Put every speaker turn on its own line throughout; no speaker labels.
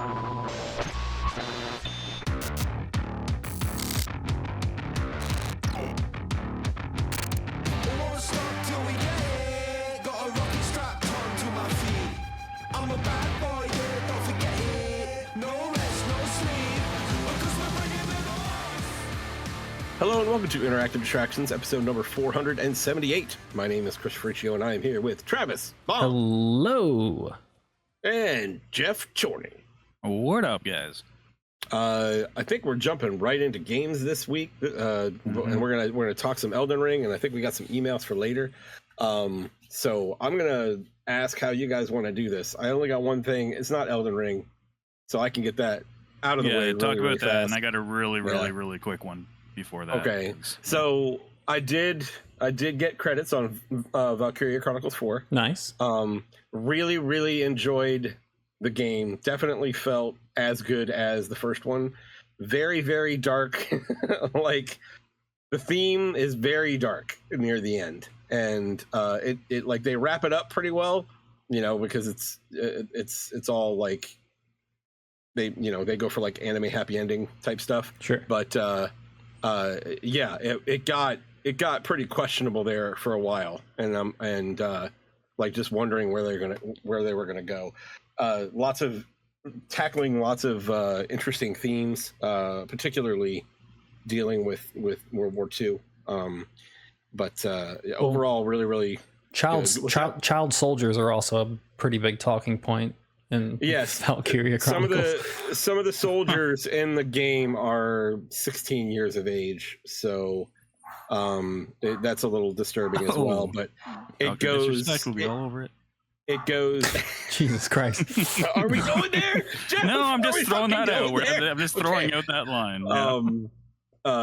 Hello and welcome to Interactive Distractions, episode number 478. My name is Chris Riccio, and I am here with Travis Baum.
Hello.
And Jeff Chorney.
What up, guys?
I think we're jumping right into games this week, and we're gonna talk some Elden Ring, and I think we got some emails for later. So I'm gonna ask how you guys want to do this. I only got one thing. It's not Elden Ring, so I can get that out of the way.
Talk about that,
fast.
and I got a really quick one before that.
Okay, so I did get credits on Valkyria Chronicles 4.
Nice.
Really enjoyed the game. Definitely felt as good as the first one. Very dark. Like the theme is very dark near the end, and it like they wrap it up pretty well, because it's all like they go for like anime happy ending type stuff.
Sure.
But it got pretty questionable there for a while, and like just wondering where they were gonna go. Tackling lots of interesting themes, particularly dealing with World War II. But overall, really
child soldiers are also a pretty big talking point. And
yes,
Valkyria Chronicles.
Some of the soldiers in the game are 16 years of age, so that's a little disturbing as well. But it goes
all over it.
It goes.
Jesus Christ!
Are we going there? Jeff,
no, I'm just throwing that out. I'm just throwing out that line. Yeah.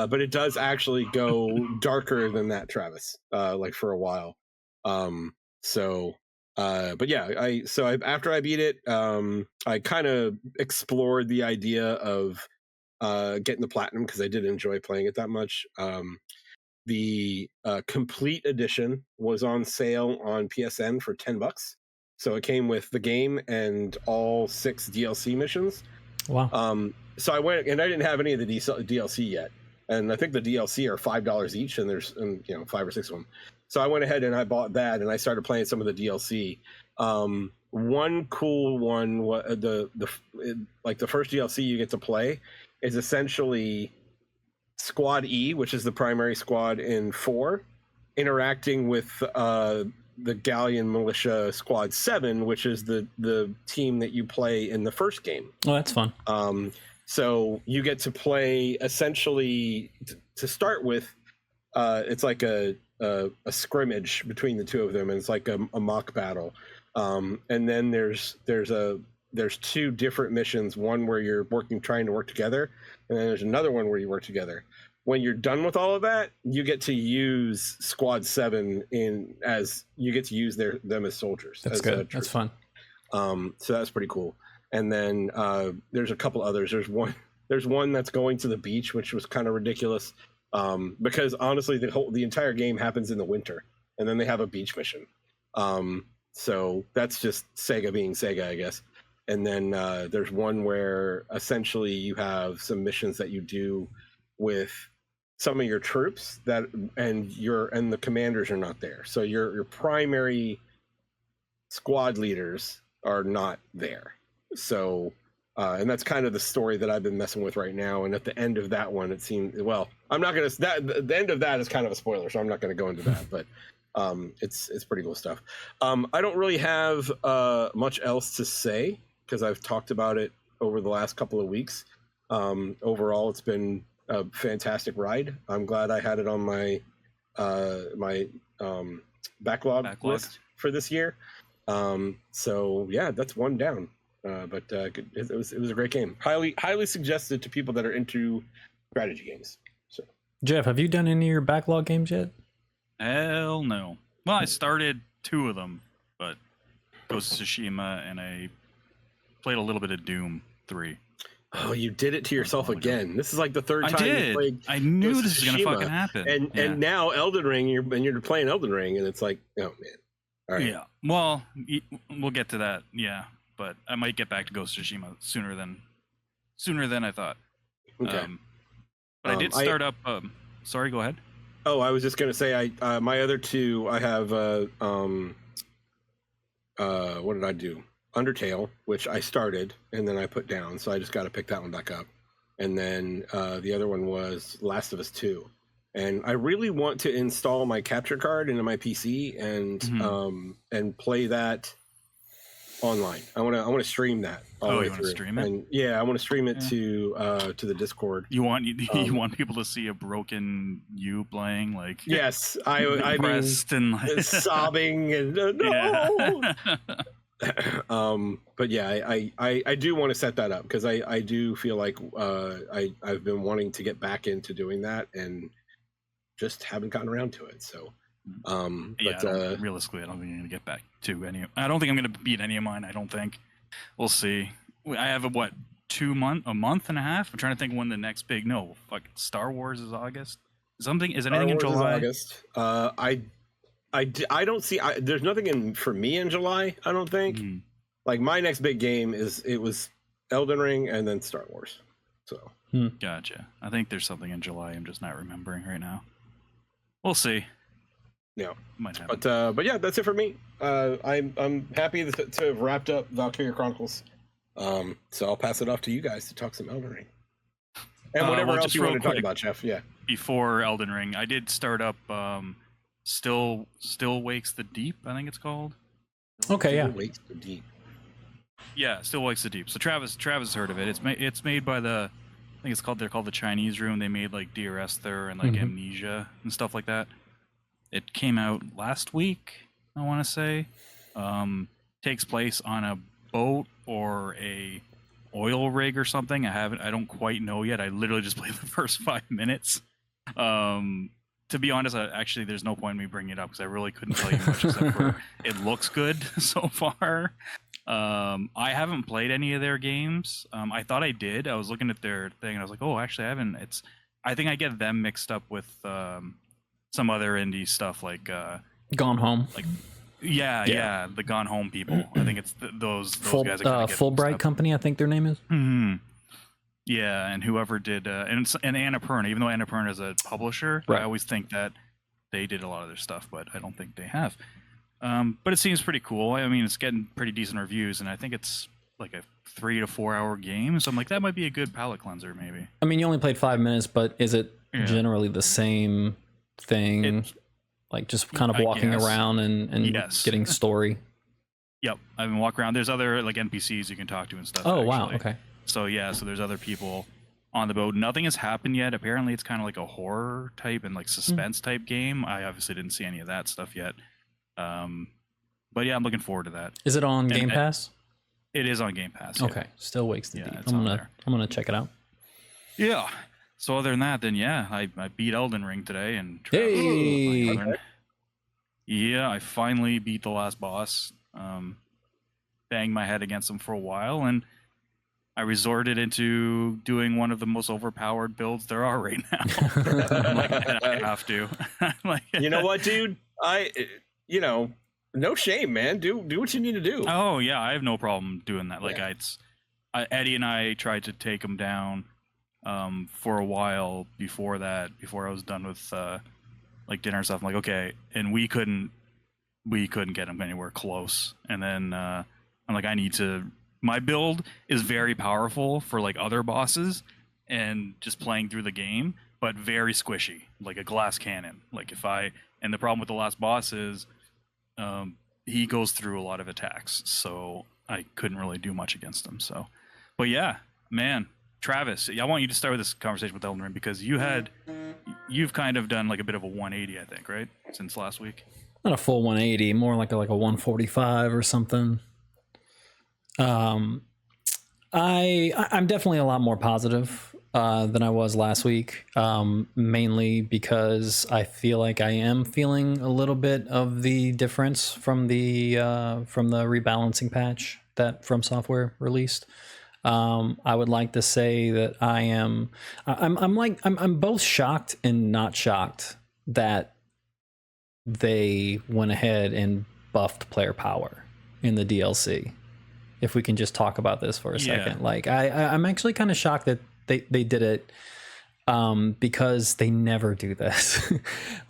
But it does actually go darker than that, Travis. Like for a while. But yeah, after I beat it, I kind of explored the idea of getting the platinum because I did enjoy playing it that much. The complete edition was on sale on PSN for $10, so it came with the game and all 6 DLC missions.
Wow.
So I went, and I didn't have any of the DLC yet, and I think the DLC are $5 each, and there's 5 or 6 of them. So I went ahead and I bought that, and I started playing some of the DLC. One cool one, the first DLC you get to play is essentially Squad E, which is the primary squad in 4, interacting with the Galleon Militia Squad 7, which is the team that you play in the first game.
Oh, that's fun.
So you get to play essentially to start with. It's like a scrimmage between the two of them, and it's like a mock battle. And then there's 2 different missions, one where you're trying to work together, and then there's another one where you work together. When you're done with all of that, you get to use Squad 7 you get to use them as soldiers.
That's good. That's fun.
So that's pretty cool. And then there's a couple others. There's one that's going to the beach, which was kind of ridiculous. Because honestly, the entire game happens in the winter, and then they have a beach mission. So that's just Sega being Sega, I guess. And then there's one where essentially you have some missions that you do with some of your troops and the commanders are not there. So your primary squad leaders are not there. So and that's kind of the story that I've been messing with right now. And at the end of that one, it seemed, well, I'm not going to, the end of that is kind of a spoiler, so I'm not going to go into that, but it's pretty cool stuff. I don't really have much else to say because I've talked about it over the last couple of weeks. Overall, it's been a fantastic ride. I'm glad I had it on my backlog list for this year. So yeah, that's one down. But it was a great game. Highly suggested to people that are into strategy games. So,
Jeff, have you done any of your backlog games yet?
Hell no. Well, I started 2 of them, but Ghost of Tsushima, and I played a little bit of Doom 3.
Oh, you did it to yourself again. This is like the 3rd time you played.
I knew this was gonna fucking happen.
And now Elden Ring, you're playing Elden Ring, and it's like, oh man. All right.
Yeah. Well, we'll get to that. Yeah. but I might get back to Ghost of Tsushima sooner than I thought.
Okay.
But I did start up. Sorry, go ahead.
Oh, I was just gonna say my other two I have what did I do? Undertale, which I started and then I put down, so I just got to pick that one back up. And then the other one was Last of Us 2. And I really want to install my capture card into my PC and play that online. I want to stream that all the way
you want to
through.
stream it?
And yeah, I want to stream it to the Discord.
You want people to see a broken you playing, like
Yes, I mean,
and like,
sobbing and no. But yeah, I do want to set that up because I do feel like I've been wanting to get back into doing that and just haven't gotten around to it. So
realistically, I don't think I'm gonna get back to any. I don't think I'm gonna beat any of mine. I don't think. We'll see. I have a month and a half. I'm trying to think when the next big. No, fuck. Star Wars is August. Is anything in July?
August. I don't see. There's nothing for me in July. I don't think. Like my next big game was Elden Ring and then Star Wars. So
gotcha. I think there's something in July. I'm just not remembering right now. We'll see.
Yeah,
might happen.
But yeah, that's it for me. I'm happy to have wrapped up Valkyria Chronicles. So I'll pass it off to you guys to talk some Elden Ring and whatever else you want to talk about, Jeff. Yeah.
Before Elden Ring, I did start up. Still Wakes the Deep, I think it's called.
Okay, yeah.
Wakes the Deep.
Yeah, Still Wakes the Deep. So Travis has heard of it. It's made by they're called the Chinese Room. They made like Dear Esther and like Amnesia and stuff like that. It came out last week, I want to say. Takes place on a boat or a oil rig or something. I don't quite know yet. I literally just played the first 5 minutes. To be honest, actually, there's no point in me bringing it up because I really couldn't tell you much except for it looks good so far. I haven't played any of their games. I thought I did. I was looking at their thing and I was like, oh, actually, I haven't. I think I get them mixed up with some other indie stuff like
Gone Home.
Like, yeah, the Gone Home people. I think it's those guys.
Fulbright Company, I think their name is.
Mm-hmm. Yeah, and whoever did, and Annapurna, even though Annapurna is a publisher, right. I always think that they did a lot of their stuff, but I don't think they have. But it seems pretty cool. I mean, it's getting pretty decent reviews, and I think it's like a 3 to 4 hour game. So I'm like, that might be a good palate cleanser, maybe.
I mean, you only played 5 minutes, but is it generally the same thing? Like just kind of walking around and getting story?
Yep, I've been walking around. There's other like NPCs you can talk to and stuff.
Oh, wow, okay.
So so there's other people on the boat. Nothing has happened yet. Apparently it's kind of like a horror type and like suspense type game. I obviously didn't see any of that stuff yet. But yeah, I'm looking forward to that.
Is it on Game Pass?
It is on Game Pass.
Okay. Still Wakes the Deep. I'm gonna check it out.
Yeah. So other than that, then I beat Elden Ring today and I finally beat the last boss. Banged my head against him for a while and I resorted into doing one of the most overpowered builds there are right now. I'm like, I have to. Like,
you know what, dude? No shame, man. Do what you need to do.
Oh yeah, I have no problem doing that. Like Eddie and I tried to take him down for a while before I was done with like dinner and stuff. I'm like, okay, and we couldn't get him anywhere close. And then I'm like, my build is very powerful for like other bosses and just playing through the game, but very squishy, like a glass cannon. Like and the problem with the last boss is he goes through a lot of attacks, so I couldn't really do much against him. So, but yeah, man, Travis, I want you to start with this conversation with Elden Ring because you've kind of done like a bit of a 180, I think, right, since last week.
Not a full 180, more like a 145 or something. I'm definitely a lot more positive than I was last week, mainly because I feel like I am feeling a little bit of the difference from the rebalancing patch that From Software released. I would like to say that I'm both shocked and not shocked that they went ahead and buffed player power in the DLC. if we can just talk about this for a
Yeah.
second. Like I'm actually kind of shocked that they did it, because they never do this.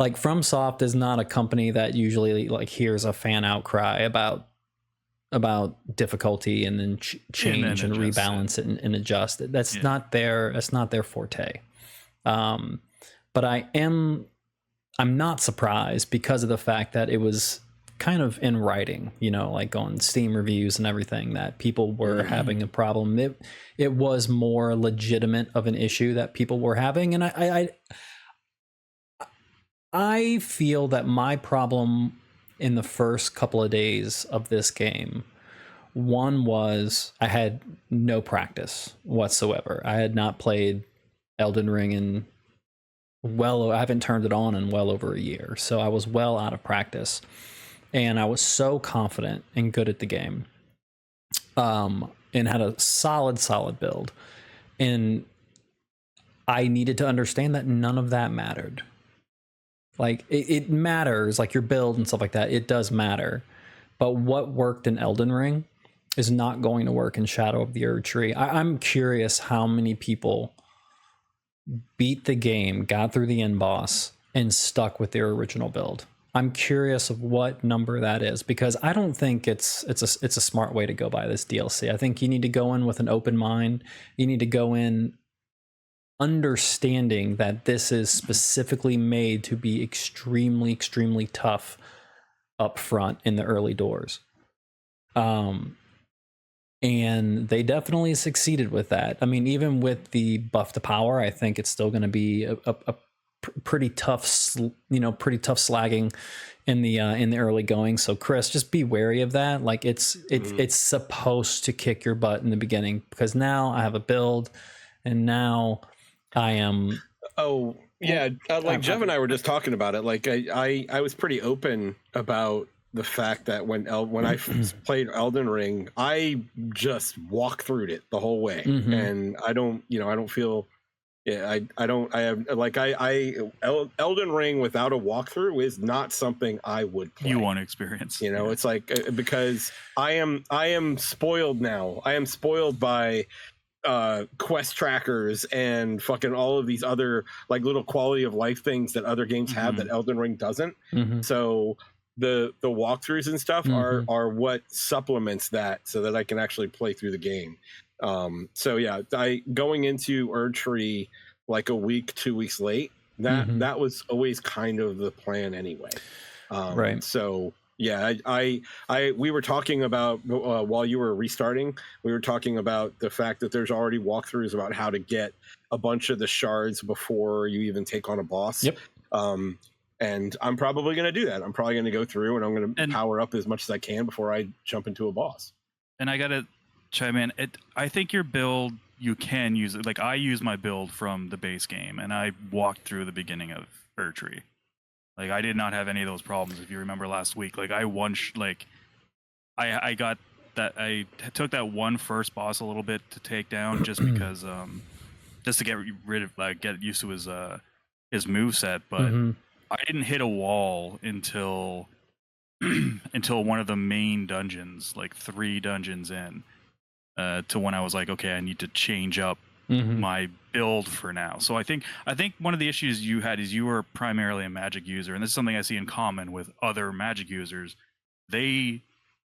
Like FromSoft is not a company that usually like hears a fan outcry about difficulty and then change and rebalance it and adjust it. That's not their forte. But I'm not surprised because of the fact that it was kind of in writing, you know, like on Steam reviews and everything, that people were having a problem. It was more legitimate of an issue that people were having. And I feel that my problem in the first couple of days of this game, one was I had no practice whatsoever. I had not played Elden Ring in I haven't turned it on in well over a year. So I was well out of practice. And I was so confident and good at the game, and had a solid build. And I needed to understand that none of that mattered. Like it matters, like your build and stuff like that. It does matter. But what worked in Elden Ring is not going to work in Shadow of the Erdtree. I'm curious how many people beat the game, got through the end boss, and stuck with their original build. I'm curious of what number that is, because I don't think it's a smart way to go by this DLC. I think you need to go in with an open mind. You need to go in understanding that this is specifically made to be extremely tough up front in the early doors. And they definitely succeeded with that. I mean, even with the buff to power, I think it's still going to be a pretty tough slagging in the early going. So Chris, just be wary of that. Like it's supposed to kick your butt in the beginning, because now I have a build and now I am.
Oh yeah. Like Jeff and I were just talking about it. Like I was pretty open about the fact that when I played Elden Ring, I just walked through it the whole way. And I don't feel, Elden Ring without a walkthrough is not something I would play.
You want to experience.
You know, it's like, because I am spoiled now. I am spoiled by quest trackers and fucking all of these other like little quality of life things that other games have that Elden Ring doesn't. So the walkthroughs and stuff are what supplements that, so that I can actually play through the game. So yeah, going into Erdtree like a week, 2 weeks late, that was always kind of the plan anyway.
Right.
So yeah, we were talking about while you were restarting, we were talking about the fact that there's already walkthroughs about how to get a bunch of the shards before you even take on a boss.
Yep.
And I'm probably going to do that. I'm probably going to go through and I'm going to power up as much as I can before I jump into a boss. And
I got to chime in. I think your build, you can use it. Like I use my build from the base game, and I walked through the beginning of Erdtree. Like I did not have any of those problems. If you remember last week, like I got that. I took that one first boss a little bit to take down, just because, just to get rid of, like, get used to his moveset. But I didn't hit a wall until one of the main dungeons, like 3 dungeons in, to when I was like, okay, I need to change up my build for now. So I think one of the issues you had is you were primarily a magic user, and this is something I see in common with other magic users. They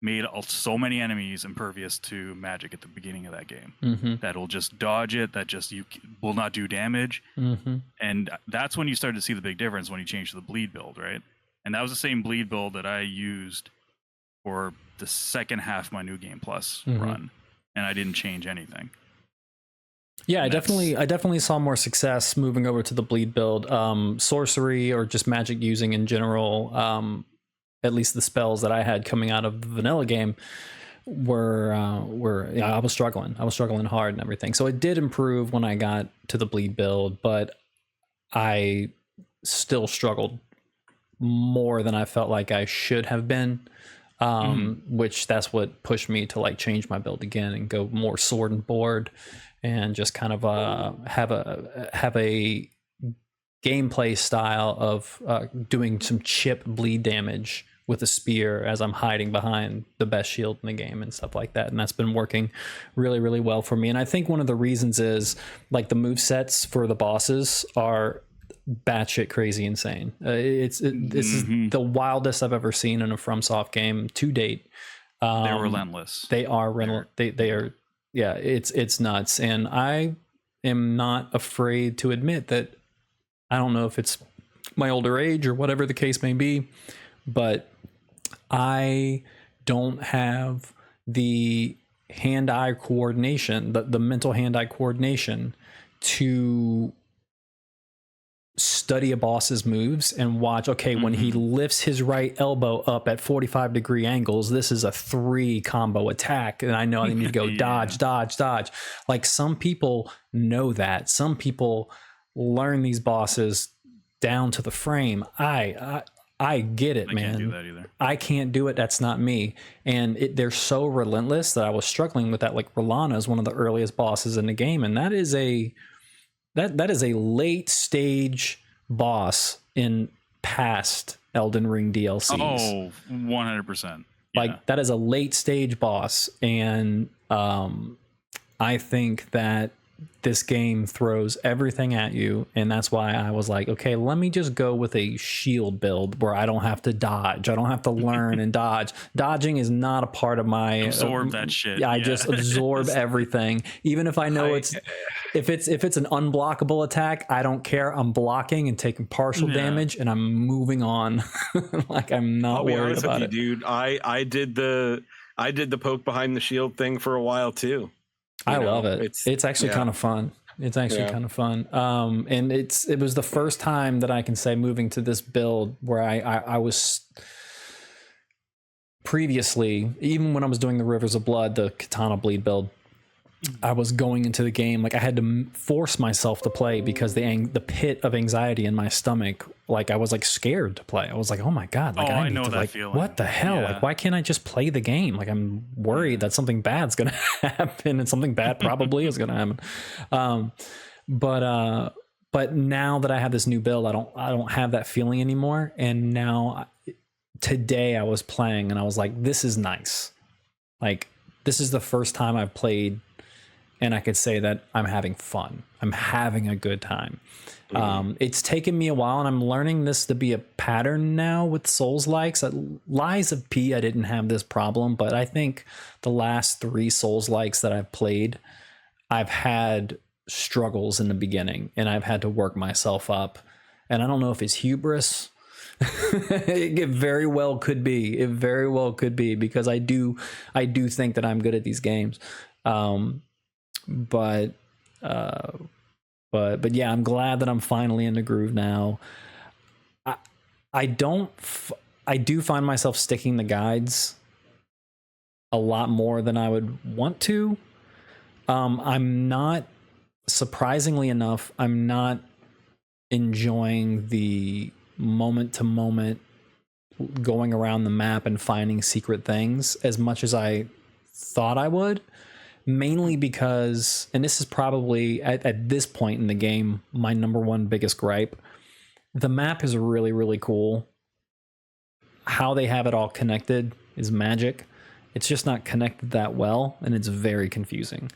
made so many enemies impervious to magic at the beginning of that game that'll just dodge it, that just you will not do damage, and that's when you start to see the big difference when you change to the bleed build, right? And that was the same bleed build that I used for the second half of my New Game Plus run, and I didn't change anything.
Yeah, I definitely saw more success moving over to the bleed build. Sorcery or just magic using in general, at least the spells that I had coming out of the vanilla game were I was struggling. I was struggling hard and everything. So it did improve when I got to the bleed build, but I still struggled more than I felt like I should have been. Which that's what pushed me to like change my build again and go more sword and board, and just kind of have a gameplay style of doing some chip bleed damage with a spear as I'm hiding behind the best shield in the game and stuff like that. And that's been working really, really well for me. And I think one of the reasons is like the move sets for the bosses are batshit crazy insane. This is the wildest I've ever seen in a FromSoft game to date.
They're relentless.
They are relentless. They are, yeah, it's nuts. And I am not afraid to admit that I don't know if it's my older age or whatever the case may be, but I don't have the hand-eye coordination, the mental hand-eye coordination to study a boss's moves and watch, okay, when he lifts his right elbow up at 45-degree angles, this is a 3 combo attack, and I know I need to go dodge, dodge, dodge. Like, some people know that. Some people learn these bosses down to the frame. I get it, man. I can't do that either. I can't do it. That's not me. And they're so relentless that I was struggling with that. Like, Rolana is one of the earliest bosses in the game, and that is a late stage boss in past Elden Ring DLCs.
Oh, 100%.
Like, that is a late stage boss, and I think that this game throws everything at you, and that's why I was like, okay, let me just go with a shield build where I don't have to dodge. I don't have to learn and dodge. Dodging is not a part of my
absorb that shit.
I just absorb everything. Even if I know if it's an unblockable attack, I don't care. I'm blocking and taking partial damage, and I'm moving on. Like, I'm not worried about it.
Dude, I did the poke behind the shield thing for a while too.
I love it. It's actually kind of fun. It's actually kind of fun. And it was the first time that I can say moving to this build where I was previously, even when I was doing the Rivers of Blood, the Katana Bleed build, I was going into the game like I had to force myself to play because the pit of anxiety in my stomach, like I was like scared to play. I was like, oh my god, like I know that like feeling. What the hell? Like, why can't I just play the game? Like, I'm worried that something bad's gonna happen, and something bad probably is gonna happen. But now that I have this new build, I don't have that feeling anymore. And now today I was playing and I was like, this is nice. Like, this is the first time I've played and I could say that I'm having fun. I'm having a good time. It's taken me a while, and I'm learning this to be a pattern now with Souls-likes. Lies of P, I didn't have this problem, but I think the last 3 Souls-likes that I've played, I've had struggles in the beginning, and I've had to work myself up. And I don't know if it's hubris. It very well could be. It very well could be, because I do think that I'm good at these games. But yeah, I'm glad that I'm finally in the groove now. I do find myself sticking the guides a lot more than I would want to. I'm not, surprisingly enough, I'm not enjoying the moment to moment going around the map and finding secret things as much as I thought I would. Mainly because, and this is probably at this point in the game, my number one biggest gripe, the map is really, really cool. How they have it all connected is magic. It's just not connected that well, and it's very confusing.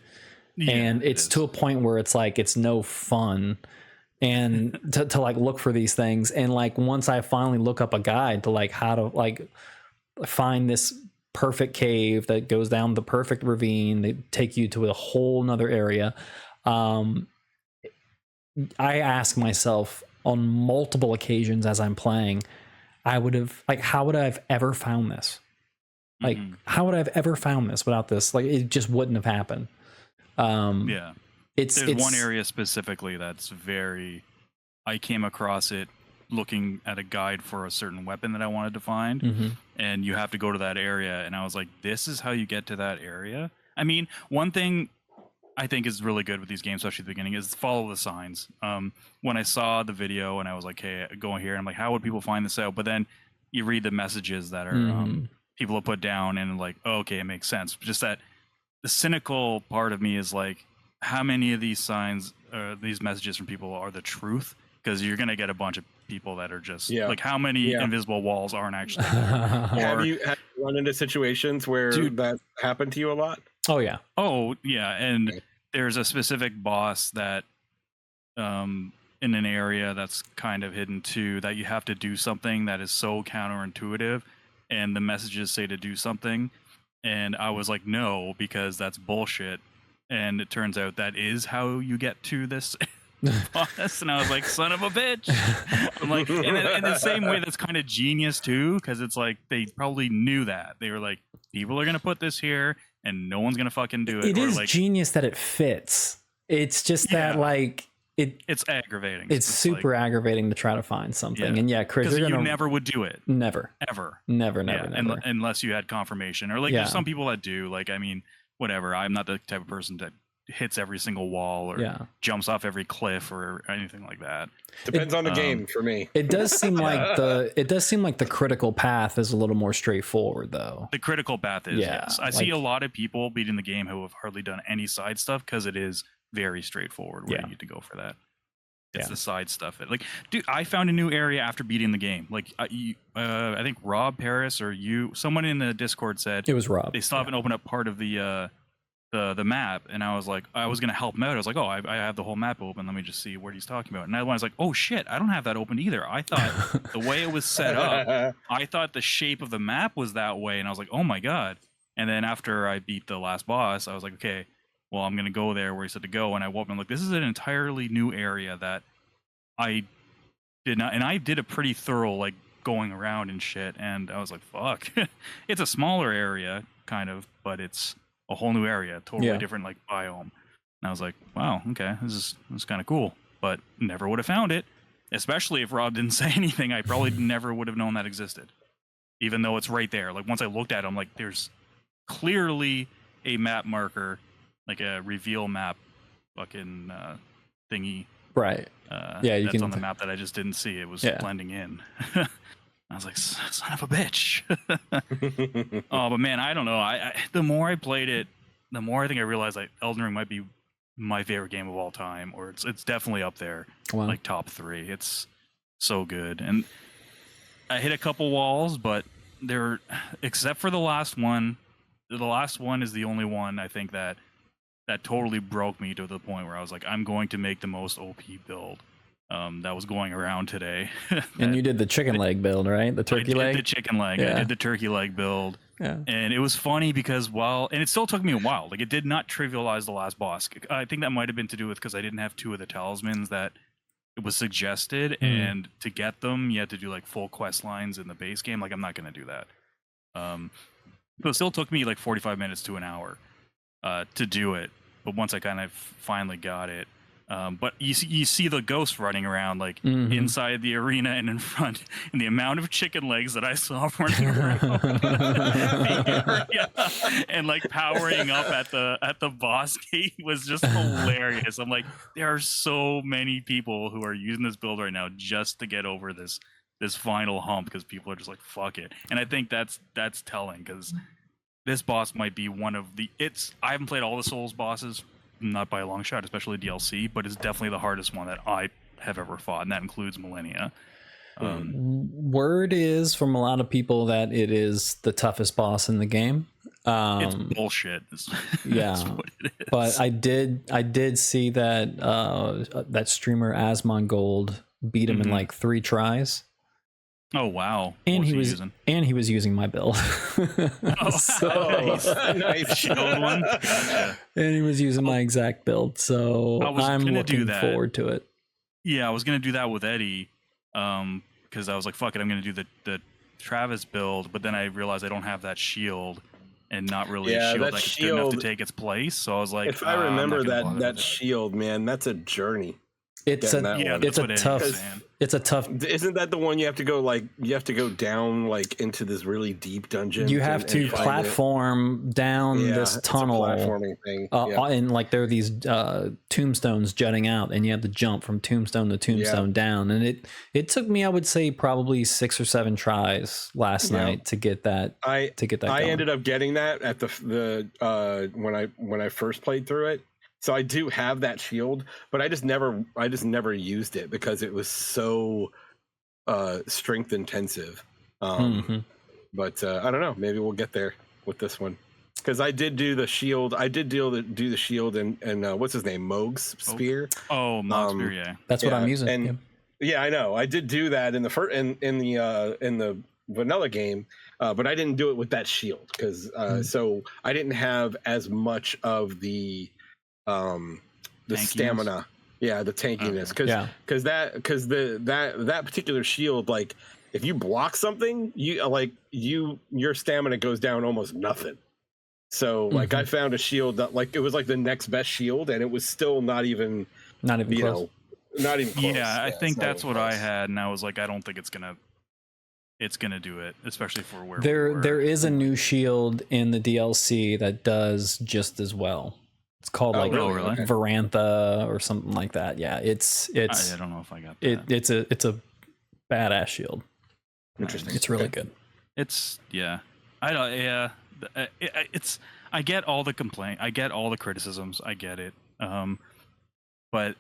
Yeah, and it's to a point where it's like, it's no fun. And to like look for these things. And like, once I finally look up a guide to like how to like find this perfect cave that goes down the perfect ravine, they take you to a whole nother area. I ask myself on multiple occasions as I'm playing, how would I have ever found this? Like, how would I have ever found this without this? Like, it just wouldn't have happened. There's one area specifically that's I came across it looking at a guide for a certain weapon that I wanted to find, and you have to go to that area, and I was like, this is how you get to that area? I mean, one thing I think is really good with these games, especially at the beginning, is follow the signs. When I saw the video and I was like, hey, go here, and I'm like, how would people find this out? But then you read the messages that are people have put down, and like, oh, okay, it makes sense. Just that the cynical part of me is like, how many of these signs, these messages from people are the truth?
because you're gonna get a bunch of people that are just like, how many
Yeah.
invisible walls aren't actually there?
Have you run into situations where that happened to you a lot?
Oh yeah.
Oh yeah, and there's a specific boss that in an area that's kind of hidden too, that you have to do something that is so counterintuitive, and the messages say to do something, and I was like, no, because that's bullshit, and it turns out that is how you get to this boss, and I was like, son of a bitch. I'm like, in the same way, that's kind of genius too, because it's like they probably knew that. They were like, people are gonna put this here and no one's gonna fucking do it.
It is
like,
genius that it fits. It's just that like
it's aggravating.
It's super aggravating to try to find something. And Chris,
because you never would do it.
Never.
Never.
Never.
Unless you had confirmation, or like there's some people that do. Like, I mean, whatever. I'm not the type of person that hits every single wall or jumps off every cliff or anything like that.
Depends on the game for me.
It does seem like the critical path is a little more straightforward though.
The critical path is yes. I see a lot of people beating the game who have hardly done any side stuff because it is very straightforward where you need to go for that. It's the side stuff. Like, dude, I found a new area after beating the game. Like, I think Rob Paris or someone in the Discord said
it was Rob.
They still haven't opened up part of the map, and I was like, I was gonna help him out. I was like, oh, I have the whole map open. Let me just see what he's talking about. And I was like, oh shit, I don't have that open either. I thought the way it was set up, I thought the shape of the map was that way, and I was like, oh my god. And then after I beat the last boss, I was like, okay, well, I'm gonna go there where he said to go, and I woke up and like, this is an entirely new area that I did not, and I did a pretty thorough like going around and shit, and I was like, fuck. It's a smaller area, kind of, but it's a whole new area, totally different like biome. And I was like, wow, okay, this is kind of cool, but never would have found it, especially if Rob didn't say anything. I probably never would have known that existed, even though it's right there. Like, once I looked at it, I'm like, there's clearly a map marker, like a reveal map fucking thingy.
Right. You
that's
can
on the map that I just didn't see. It was blending in. I was like, son of a bitch. Oh, but man, I don't know. I the more I played it, the more I think I realized like Elden Ring might be my favorite game of all time, or it's definitely up there, like top 3. It's so good, and I hit a couple walls, but except for the last one. The last one is the only one I think that totally broke me to the point where I was like, I'm going to make the most OP build that was going around today.
And you did the chicken leg build, right? The turkey leg?
I did the chicken leg. I did the turkey leg build. Yeah. And it was funny because and it still took me a while. Like, it did not trivialize the last boss. I think that might have been to do with because I didn't have 2 of the talismans that it was suggested. And to get them, you had to do like full quest lines in the base game. Like, I'm not going to do that. So it still took me like 45 minutes to an hour to do it. But once I kind of finally got it, but you see the ghosts running around like inside the arena and in front, and the amount of chicken legs that I saw running around the area and like powering up at the boss gate was just hilarious. I'm like, there are so many people who are using this build right now just to get over this final hump, because people are just like, fuck it. And I think that's telling, because this boss might be one of I haven't played all the Souls bosses, not by a long shot, especially DLC, but it's definitely the hardest one that I have ever fought, and that includes Millennia.
Word is from a lot of people that it is the toughest boss in the game.
It's bullshit.
That's what it is. But I did see that that streamer Asmongold beat him in like 3 tries.
Oh wow!
And he was using my build.
Nice.
Shield one.
And he was using my exact build, so I'm looking forward to it.
Yeah, I was gonna do that with Eddie, because I was like, fuck it, I'm gonna do the Travis build, but then I realized I don't have that shield, and not really a shield that's good enough to take its place. So I was like,
if I remember that shield, man, that's a journey.
It's a tough.
Isn't that the one you have to go down like into this really deep dungeon?
You have to platform down this tunnel.
It's a platforming thing.
And like there are these tombstones jutting out, and you have to jump from tombstone to tombstone down. And it took me, I would say, probably 6 or 7 tries last night to get that. I
ended up getting that at the when I first played through it. So I do have that shield, but I just never used it because it was so strength intensive. But I don't know. Maybe we'll get there with this one, because I did do the shield. I did do the shield and what's his name, Moog's spear.
Oh, Moog's spear, yeah.
That's what I'm using.
And yeah, I know. I did do that in the first in the vanilla game, but I didn't do it with that shield because so I didn't have as much of the stamina. Yeah, the tankiness, because that particular shield, like if you block something, your stamina goes down almost nothing. So like I found a shield that like it was like the next best shield, and it was still not even close. Not even close.
Yeah, I think that's what I had, and I was like, I don't think it's gonna do it, especially for where
there is a new shield in the DLC that does just as well. It's called Varantha or something like that. Yeah, it's. I
don't know if I got that.
It's a badass shield.
Interesting.
It's really good.
It's I don't it's. I get all the complaint. I get all the criticisms. I get it. But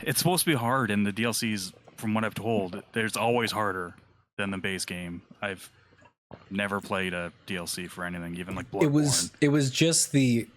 it's supposed to be hard, and the DLCs, from what I've told, there's always harder than the base game. I've never played a DLC for anything, even like Bloodborne.
It was just the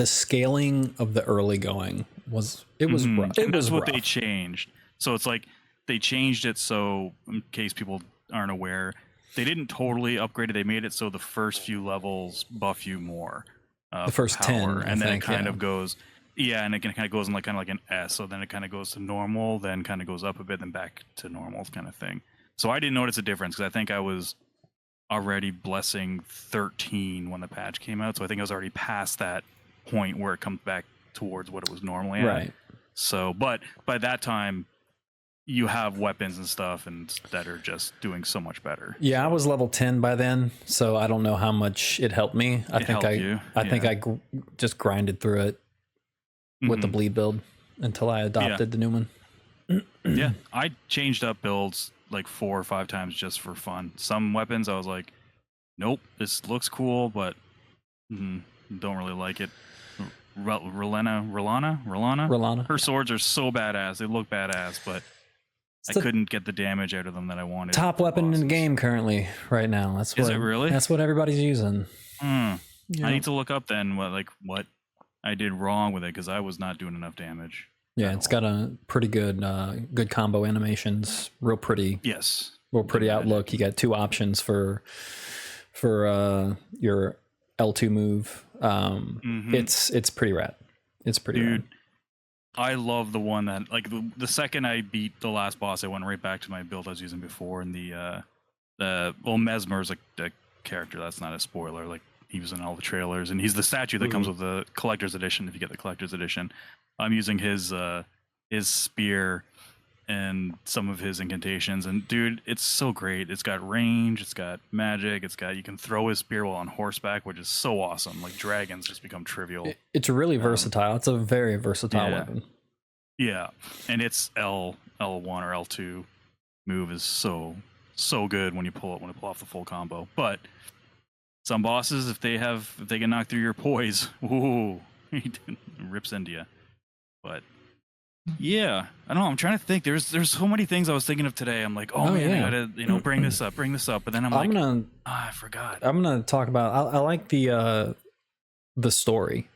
scaling of the early going was rough.
That's what they changed. So it's like they changed it so, in case people aren't aware, they didn't totally upgrade it. They made it so the first few levels buff you more.
The first power, 10,
and then it kind of goes. Yeah, and it kind of goes in kind of like an S. So then it kind of goes to normal, then kind of goes up a bit, then back to normal kind of thing. So I didn't notice a difference because I think I was already blessing 13 when the patch came out. So I think I was already past that point where it comes back towards what it was normally at.
Right.
So, but by that time, you have weapons and stuff and that are just doing so much better.
Yeah, I was level 10 by then, so I don't know how much it helped me. I think I just grinded through it with the bleed build until I adopted the new one.
Yeah, I changed up builds like 4 or 5 times just for fun. Some weapons I was like, nope, this looks cool, but don't really like it. Rolana. Her swords are so badass. They look badass, but I couldn't get the damage out of them that I wanted.
Top weapon in the game currently, right now. Is it really? That's what everybody's using.
I need to look up then what I did wrong with it, because I was not doing enough damage.
Yeah, it's got a pretty good combo animations. Real pretty.
Yes.
Real pretty outlook. You got 2 options for your L2 move. It's pretty rad. It's pretty rad.
I love the one that the second I beat the last boss, I went right back to my build I was using before, and Mesmer's the character. That's not a spoiler. Like, he was in all the trailers, and he's the statue that comes with the collector's edition. If you get the collector's edition, I'm using his spear and some of his incantations, and dude, it's so great. It's got range, it's got magic, you can throw his spear while on horseback, which is so awesome. Like, dragons just become trivial. It's
really versatile. It's a very versatile weapon.
Yeah, and its L1 or L2 move is so good when you pull off the full combo. But some bosses, if they can knock through your poise, ooh, he rips into you. But yeah, I don't know. I'm trying to think. There's so many things I was thinking of today. I'm like, I gotta bring this up. But then I forgot.
I'm gonna talk about. I like the story.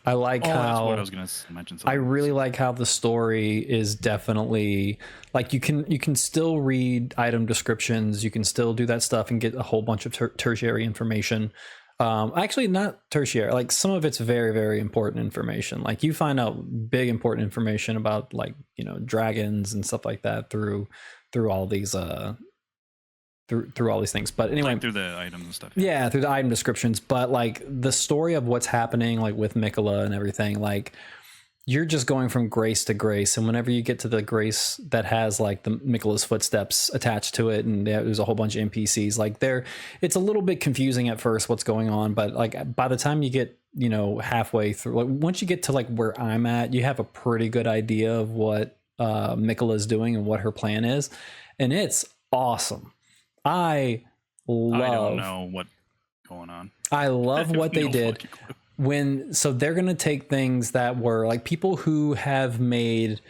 I like how.
That's what I was gonna mention.
I really like how the story is definitely like you can still read item descriptions. You can still do that stuff and get a whole bunch of tertiary information. Actually, not tertiary. Like, some of it's very, very important information. Like, you find out big important information about dragons and stuff like that through all these through all these things. But anyway,
through the items and stuff.
Yeah, through the item descriptions. But like the story of what's happening, like with Mikola and everything, like you're just going from grace to grace. And whenever you get to the grace that has like the Mikola's footsteps attached to it, and there's a whole bunch of NPCs, like it's a little bit confusing at first what's going on. But like by the time you get, halfway through, like once you get to like where I'm at, you have a pretty good idea of what Mikola's doing and what her plan is. And it's awesome. I don't
know what's going on.
I love what they did. so they're going to take things that were like people who have made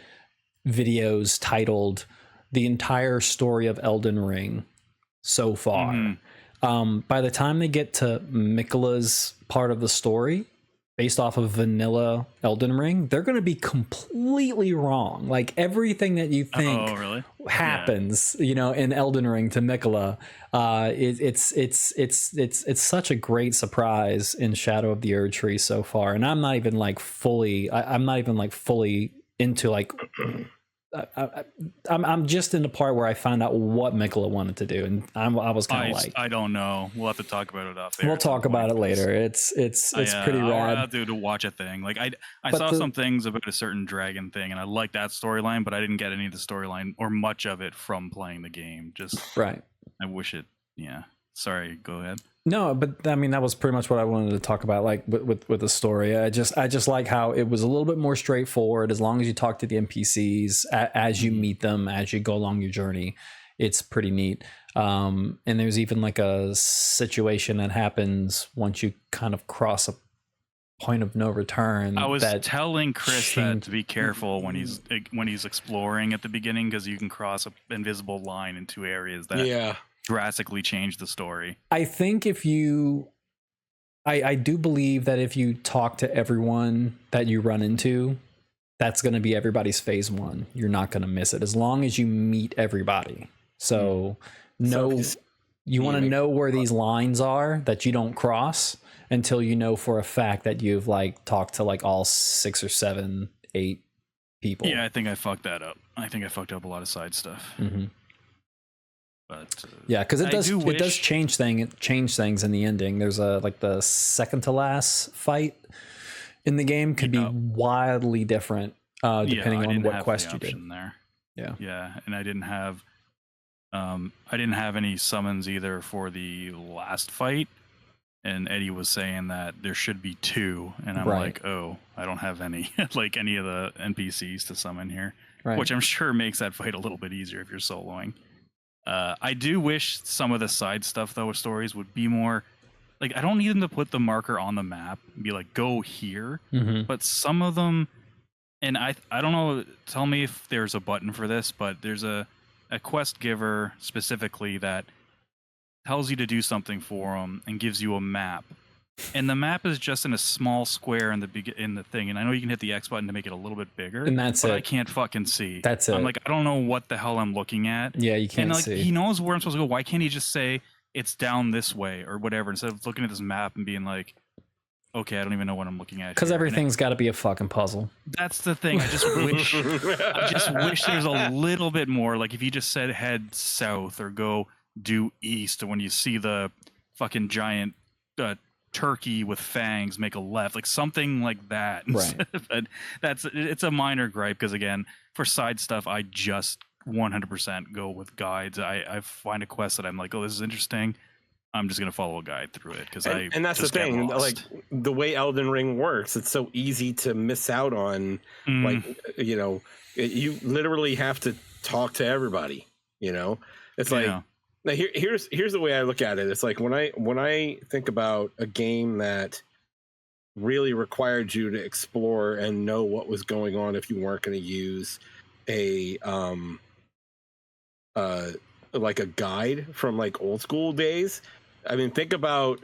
videos titled the entire story of Elden Ring so far. By the time they get to Mikola's part of the story based off of vanilla Elden Ring, they're going to be completely wrong. Like everything that you think happens, you know, in Elden Ring to Mikola, it's such a great surprise in Shadow of the Erdtree so far. And I'm not even like fully, I'm not even like fully into like, I'm just in the part where I found out what Mikola wanted to do, and I was kind of like,
I don't know. We'll have to talk about it off there.
We'll talk about it later. It's pretty rad.
I'll have to watch a thing. Like I saw some things about a certain dragon thing, and I liked that storyline, but I didn't get any of the storyline or much of it from playing the game. Just
right.
I wish it. Yeah. Sorry. Go ahead.
No, but I mean that was pretty much what I wanted to talk about. Like with the story, I just like how it was a little bit more straightforward. As long as you talk to the NPCs as you meet them, as you go along your journey, it's pretty neat. And there's even like a situation that happens once you kind of cross a point of no return.
I was telling Chris that to be careful when he's exploring at the beginning, because you can cross an invisible line in two areas that drastically change the story.
I think if you I do believe that if you talk to everyone that you run into, that's going to be everybody's phase one. You're not going to miss it as long as you meet everybody. So you want to know where these lines are that you don't cross until you know for a fact that you've like talked to like all 6 or 7, 8 people.
Yeah, I think I fucked that up. I think I fucked up a lot of side stuff. But
yeah, because it does change things in the ending. There's a like the second to last fight in the game could be wildly different depending on what quest you did.
There.
Yeah,
and I didn't have any summons either for the last fight. And Eddie was saying that there should be 2, and I'm like, oh, I don't have any like any of the NPCs to summon here, which I'm sure makes that fight a little bit easier if you're soloing. I do wish some of the side stuff though with stories would be more like, I don't need them to put the marker on the map and be like, go here, but some of them, and I don't know, tell me if there's a button for this, but there's a quest giver specifically that tells you to do something for them and gives you a map, and the map is just in a small square in the thing, and I know you can hit the X button to make it a little bit bigger,
and that's
but
it.
I can't fucking see.
That's it.
I'm like, I don't know what the hell I'm looking at.
Yeah, you can't
see.
see.
He knows where I'm supposed to go. Why can't he just say it's down this way or whatever, instead of looking at this map and being like, okay, I don't even know what I'm looking at.
Because everything's got to be a fucking puzzle.
That's the thing. I just wish there's a little bit more. Like if you just said head south or go due east, or when you see the fucking giant turkey with fangs, make a left, like something like that.
Right.
But it's a minor gripe, because again, for side stuff, I just 100% go with guides. I find a quest that I'm like, oh, this is interesting, I'm just gonna follow a guide through it, because
and that's the thing. Like the way Elden Ring works, it's so easy to miss out on. Like you literally have to talk to everybody. It's like now here's the way I look at it. It's like when I think about a game that really required you to explore and know what was going on if you weren't going to use a like a guide from like old school days. I mean, think about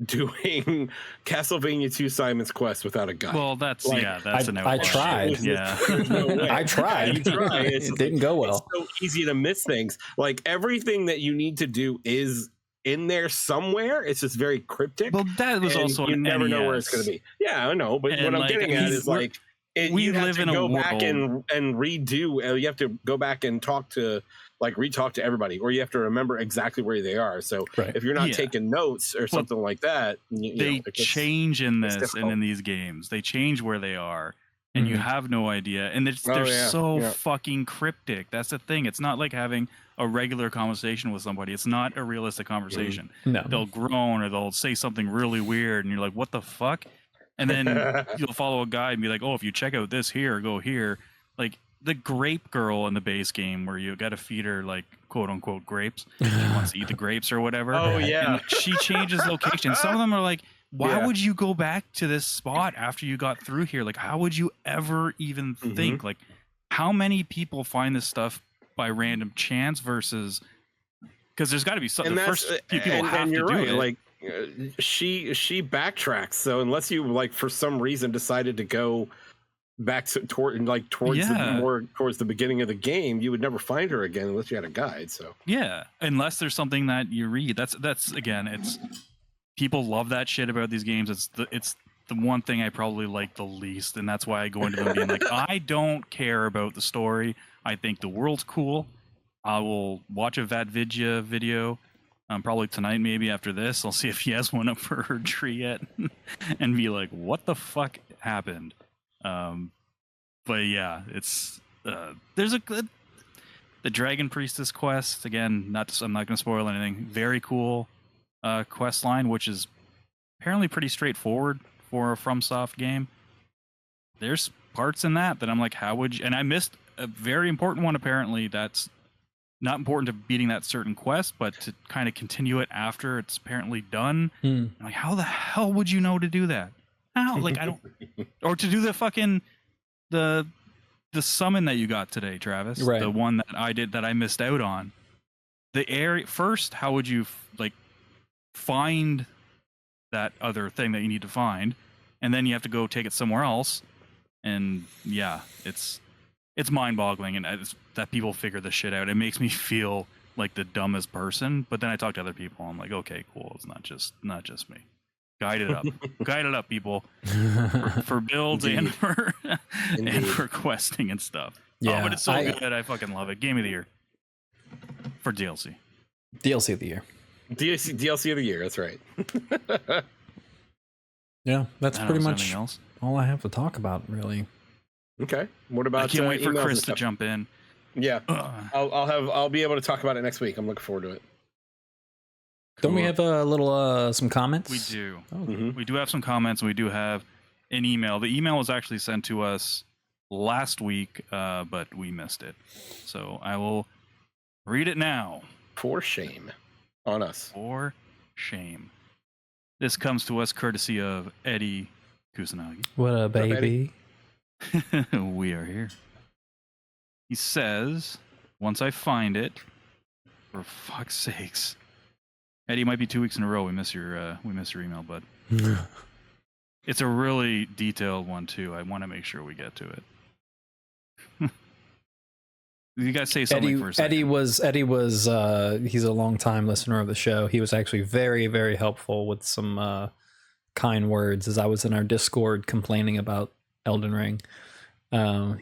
doing Castlevania 2 Simon's Quest without a guide.
Well, that's like, that's an
I tried. I tried.
You tried.
It didn't go well.
It's so easy to miss things. Like everything that you need to do is in there somewhere. It's just very cryptic.
Well, that was also
you never know where it's going to be. Yeah, I know. But what I'm getting at is like
we live in a world.
Back and redo. You have to go back and talk to. Like re-talk to everybody, or you have to remember exactly where they are. So if you're not taking notes or something like that,
they change in this and in these games. They change where they are, and you have no idea. And they're so fucking cryptic. That's the thing. It's not like having a regular conversation with somebody. It's not a realistic conversation.
No.
They'll groan or they'll say something really weird, and you're like, what the fuck? And then you'll follow a guide and be like, oh, if you check out this here, go here. Like, the grape girl in the base game where you got to feed her like quote unquote grapes. She wants to eat the grapes or whatever.
Oh yeah.
And she changes location. Some of them are like why
Yeah.
would you go back to this spot after you got through here? Like, how would you ever even think? Like, how many people find this stuff by random chance versus? Because there's got to be something. The first few people have to do it.
Like she backtracks. So unless you like for some reason decided to go back towards the beginning of the game, you would never find her again unless you had a guide. So
yeah, unless there's something that you read. That's again, it's people love that shit about these games. It's the one thing I probably like the least, and that's why I go into them being like, I don't care about the story. I think the world's cool. I will watch a Vatvidya video, probably tonight, maybe after this. I'll see if he has one up for Erdtree yet, and be like, what the fuck happened? But yeah, it's there's the Dragon Priestess quest again. I'm not going to spoil anything. Very cool quest line, which is apparently pretty straightforward for a FromSoft game. There's parts in that I'm like, how would you? And I missed a very important one. Apparently, that's not important to beating that certain quest, but to kind of continue it after it's apparently done. I'm like, how the hell would you know to do that? How? Like, I don't. Or to do the fucking the summon that you got today, Travis.
Right.
The one that I did that I missed out on. The area first. How would you like find that other thing that you need to find, and then you have to go take it somewhere else? And yeah, it's mind-boggling, and that people figure this shit out. It makes me feel like the dumbest person. But then I talk to other people. I'm like, okay, cool. It's not just me. Guide it up, people, for builds and for questing and stuff.
Yeah,
but it's so good. I fucking love it. Game of the year for DLC.
DLC of the year.
DLC of the year. That's right.
Yeah, that's pretty much
else.
all I have to talk about, really.
Okay. What about?
I can't wait for Chris to jump in.
Yeah, I'll be able to talk about it next week. I'm looking forward to it.
Don't we have a little some comments?
We do.
Oh.
We do have some comments, and we do have an email. The email was actually sent to us last week, but we missed it. So I will read it now.
For shame on us.
For shame. This comes to us courtesy of Eddie Kusanagi.
What a baby.
We are here. He says, once I find it, for fuck's sakes. Eddie, it might be 2 weeks in a row. We miss your email, bud. It's a really detailed one too. I want to make sure we get to it. You guys say something for a second.
Eddie was he's a long-time listener of the show. He was actually very, very helpful with some kind words as I was in our Discord complaining about Elden Ring.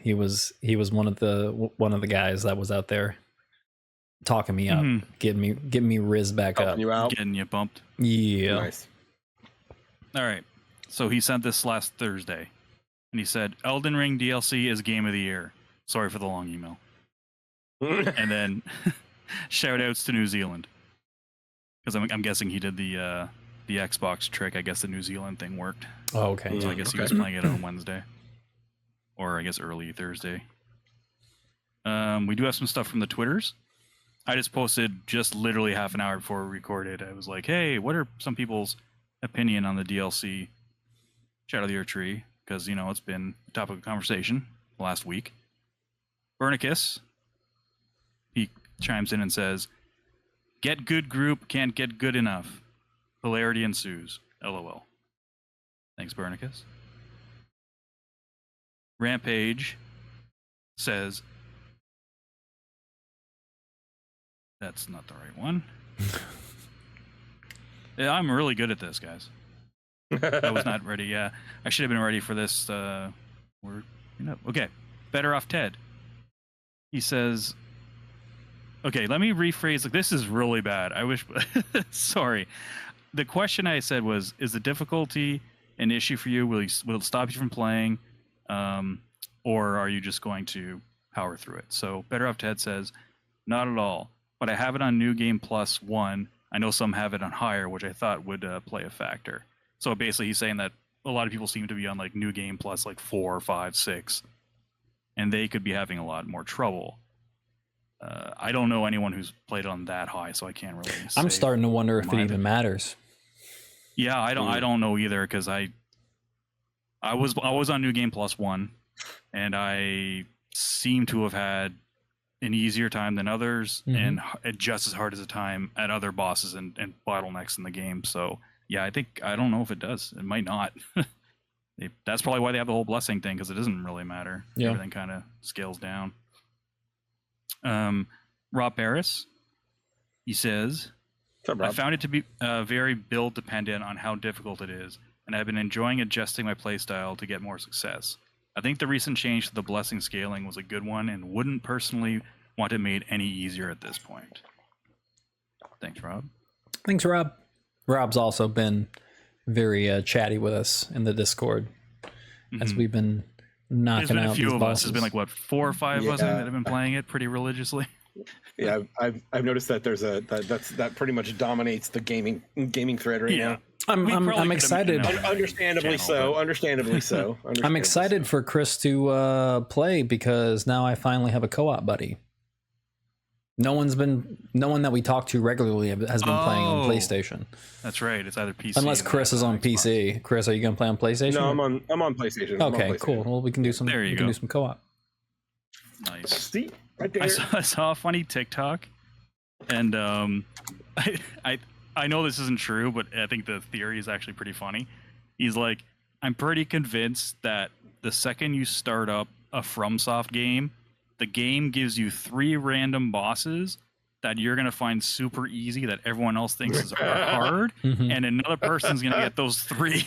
He was one of the guys that was out there talking me up, getting me riz back
Helping
up,
you out,
getting you bumped.
Yeah.
Nice.
All right. So he sent this last Thursday, and he said, "Elden Ring DLC is game of the year." Sorry for the long email. And then shout outs to New Zealand, because I'm guessing he did the Xbox trick. I guess the New Zealand thing worked.
Oh, okay.
So I guess he was playing it on Wednesday, or I guess early Thursday. We do have some stuff from the Twitters. I just posted just literally half an hour before we recorded. I was like, hey, what are some people's opinion on the DLC Shadow of the Erdtree? Because, it's been a topic of conversation last week. Bernicus, he chimes in and says, get good group, can't get good enough. Hilarity ensues. LOL. Thanks, Bernicus. Rampage says, that's not the right one. Yeah, I'm really good at this, guys. I was not ready. Yeah, I should have been ready for this. Okay. Better off Ted. He says, okay, let me rephrase. Like, this is really bad. I wish. Sorry. The question I said was, is the difficulty an issue for you? Will it stop you from playing? Or are you just going to power through it? So Better Off Ted says, not at all. But I have it on New Game Plus 1. I know some have it on higher, which I thought would play a factor. So basically he's saying that a lot of people seem to be on like New Game Plus like 4, 5, 6. And they could be having a lot more trouble. I don't know anyone who's played on that high, so I can't really say.
I'm starting to wonder if it even matters.
Yeah, I don't know either because I was on New Game Plus 1, and I seem to have had an easier time than others, and just as hard as a time at other bosses and bottlenecks in the game. So yeah, I don't know if it does. It might not. That's probably why they have the whole blessing thing, because it doesn't really matter.
Yeah.
Everything kind of scales down. Rob Barris, he says, I found it to be very build dependent on how difficult it is, and I've been enjoying adjusting my playstyle to get more success. I think the recent change to the blessing scaling was a good one, and wouldn't personally want it made any easier at this point. Thanks, Rob.
Thanks, Rob. Rob's also been very chatty with us in the Discord as we've been knocking out these bosses. There's been a few of us. There's
been like, what, 4 or 5 of us that have been playing it pretty religiously.
Yeah, I've noticed that there's that pretty much dominates the gaming thread right now.
I'm excited.
Understandably so.
I'm excited for Chris to play, because now I finally have a co-op buddy. No one that we talk to regularly has been playing on PlayStation.
That's right. It's either PC.
Unless Chris is on PC. Chris, are you going to play on PlayStation?
No, I'm on PlayStation.
Okay, cool. Well, we can do some. We can do some co-op.
Nice.
See, right there.
I saw a funny TikTok, and I know this isn't true, but I think the theory is actually pretty funny. He's like, I'm pretty convinced that the second you start up a FromSoft game, the game gives you 3 random bosses that you're going to find super easy that everyone else thinks are hard, and another person's going to get those 3,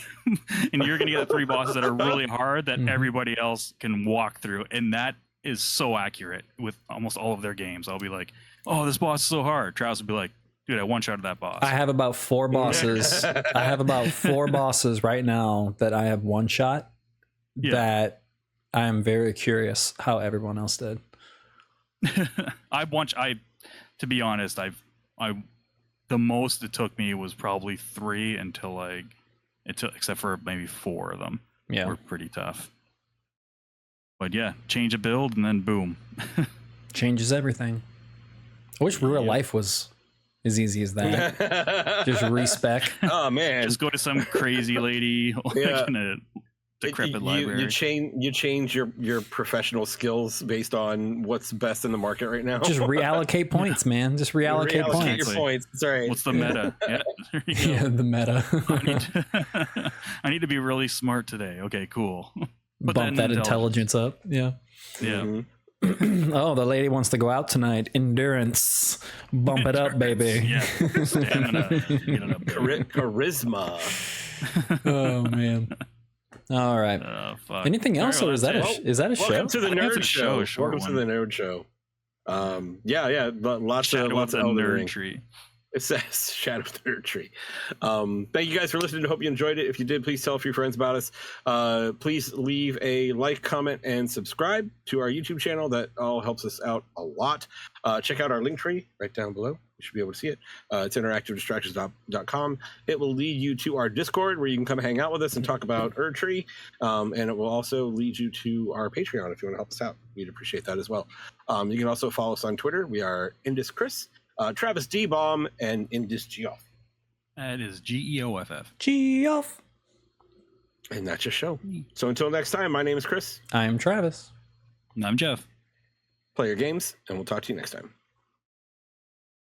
and you're going to get 3 bosses that are really hard that everybody else can walk through, and that is so accurate with almost all of their games. I'll be like, oh, this boss is so hard. Travis will be like, dude, I one-shotted that boss.
I have about 4 bosses. I have about 4 bosses right now that I have one shot. That I'm very curious how everyone else did.
To be honest, the most it took me was probably 3 until except for maybe 4 of them.
Yeah,
were pretty tough. But yeah, change a build and then boom.
Changes everything. I wish real life was as easy as that. Just respec.
Oh man,
just go to some crazy lady in a decrepit library.
You change your professional skills based on what's best in the market right now.
Just reallocate points, man. Just reallocate points.
Your points. That's right.
What's the meta?
Yeah, the meta.
I need to be really smart today. Okay, cool.
Bump that intelligence up. Yeah.
Yeah.
Oh, the lady wants to go out tonight. Endurance. Bump it up, baby.
Yeah. Stamina.
Charisma.
Oh man. All right.
Oh, fuck.
Anything else, or is that a show?
Welcome to the Nerd Show. Welcome to the Nerd Show. Yeah. Lots of Elden Ring.
Erdtree.
It says Shadow of the Erdtree. Thank you guys for listening. Hope you enjoyed it. If you did, please tell a few friends about us. Please leave a like, comment, and subscribe to our YouTube channel. That all helps us out a lot. Check out our link tree right down below. You should be able to see it. It's interactivedistractions.com. It will lead you to our Discord, where you can come hang out with us and talk about Erdtree. And it will also lead you to our Patreon if you want to help us out. We'd appreciate that as well. You can also follow us on Twitter. We are InDis Chris, Travis D. Baum, and InDis Geoff.
That is Geoff.
Geoff.
And that's your show. So until next time, my name is Chris.
I am Travis.
And I'm Jeff.
Play your games, and we'll talk to you next time.